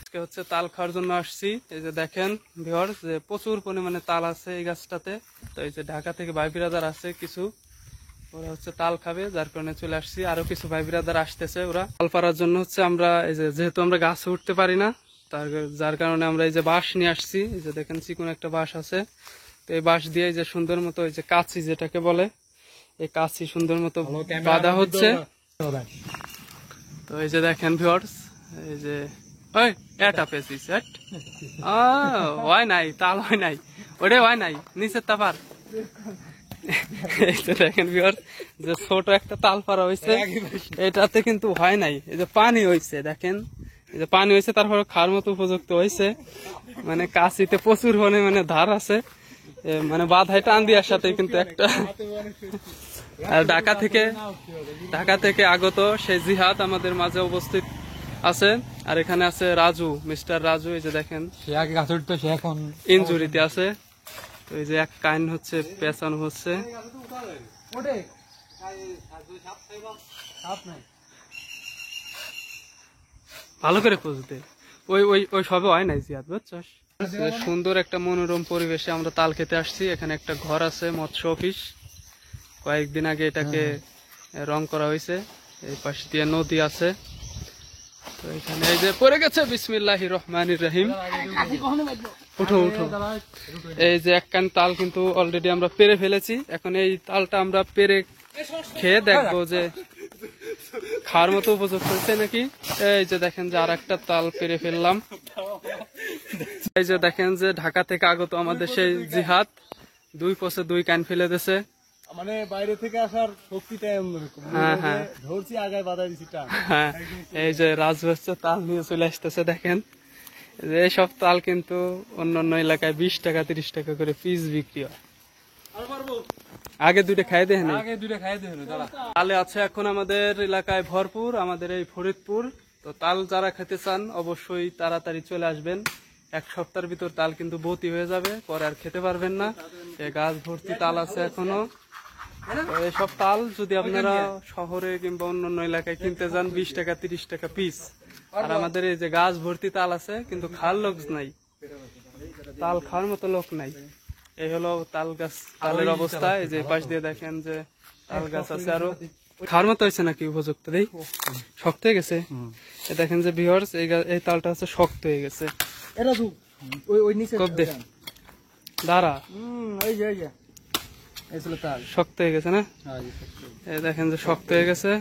আজকে হচ্ছে তাল খাওয়ার জন্য আসছি। এই যে দেখেন ভিউয়ার্স, যে প্রচুর পরিমাণে তাল আছে এই গাছটাতে। তো এই যে ঢাকা থেকে ভাই বিরাদার আছে কিছু, ওরা হচ্ছে তাল খাবে, যার কারণে চলে আসছি। আরো কিছু ভাই বিরাদার আসতেছে, ওরা তাল পাড়ার জন্য হচ্ছে। আমরা এই যে যেহেতু আমরা গাছে উঠতে পারি না, যার কারণে আমরা এই যে বাঁশ নিয়ে আসছি। এই যে দেখেন চিকন একটা বাঁশ আছে, তো এই বাঁশ দিয়ে এই যে সুন্দর মতো এই যে কাছি যেটাকে বলে, এই কাছি সুন্দর মতো বাঁধা হচ্ছে। তো এই যে দেখেন ভিউয়ার্স, এই যে ওই এটা পেছিস হয় নাই, তাল হয় নাই, ওরে হয় নাই, নিচের তাপার। এই যে দেখেন ভিউয়ার্স, যে ছোট একটা তাল পাড়া হয়েছে, এটাতে কিন্তু হয় নাই। এই যে পানি হয়েছে, দেখেন এই যে পানি হয়েছে, তারপর খাওয়ার মতো উপযুক্ত হয়েছে। মানে কাশিতে প্রচুর মানে ধার আছে, মানে বাধাই টান দেওয়ার সাথে কিন্তু একটা। আর ঢাকা থেকে আগত সেই জিহাদ আমাদের মাঝে উপস্থিত আছে। আর এখানে আছে রাজু, মিস্টার রাজু। এই যে দেখেন সে আগে গাছ উঠতো, সে এখন ইনজুরিতে আছে। তো এই যে এক কাইন হচ্ছে পেছানো হচ্ছে। ভালো করে খুঁজতে, ওই ওই ওই সবে হয় নাই জিয়াদ, বুঝছস? সুন্দর একটা মনোরম পরিবেশে আমরা তাল খেতে আসছি। এখানে একটা ঘর আছে, মৎস্য অফিস। কয়েকদিন আগে এটাকে রং করা হয়েছে। এই পাশ দিয়ে নদী আছে। তো এখানে এই যে পড়ে গেছে, বিসমিল্লাহির রহমানির রহিম। উঠো উঠো। এই যে এক কান তাল কিন্তু অলরেডি আমরা পেরে ফেলেছি। এখন এই তালটা আমরা পেরে খেয়ে দেখবো যে খাওয়ার মতো উপযুক্ত হচ্ছে নাকি। এই যে দেখেন যে আর একটা তাল পেরে ফেললাম। এই যে দেখেন যে ঢাকা থেকে আগত আমাদের সেই জিহাদ, 2 পচে 2 কান ফেলে দিয়েছে। মানে বাইরে থেকে আসার শক্তিটা অন্যরকম। হ্যাঁ, ধরছি আগায় বাধা দিছি টান। হ্যাঁ, এই যে রাজু হচ্ছে তাল নিয়ে চলে আসতেছে। দেখেন যে এইসব তাল কিন্তু অন্যান্য এলাকায় 20 টাকা 30 টাকা করে পিস বিক্রি হয়। আগে দুইটা খাই দেখেন, তালে আছে এখন আমাদের এলাকায় ভরপুর, আমাদের এই ফরিদপুর। তো তাল যারা খেতে চান অবশ্যই তাড়াতাড়ি চলে আসবেন। 1 সপ্তাহের ভিতর তাল কিন্তু ভর্তি হয়ে যাবে, পরে আর খেতে পারবেন না। এই গাছ ভর্তি তাল আছে এখনো। তো এইসব তাল যদি আপনারা শহরে কিংবা অন্যান্য এলাকায় কিনতে যান 20 টাকা 30 টাকা পিস। আর আমাদের এই যে গাছ ভর্তি তাল আছে, কিন্তু খাওয়ার লোক নাই, তাল খাওয়ার মতো লোক নাই। এই হলো তাল গাছ, তালের অবস্থা। এই যে পাশ দিয়ে দেখেন যে তাল গাছ আছে, আরো খাওয়ার মতো হয়েছে নাকি উপযুক্ত, দেই শক্ত হয়ে গেছে। দেখেন যে ভিউয়ার্স, এই তালটা হচ্ছে শক্ত হয়ে গেছে। দাঁড়া, শক্ত হয়ে গেছে না? এই দেখেন যে শক্ত হয়ে গেছে।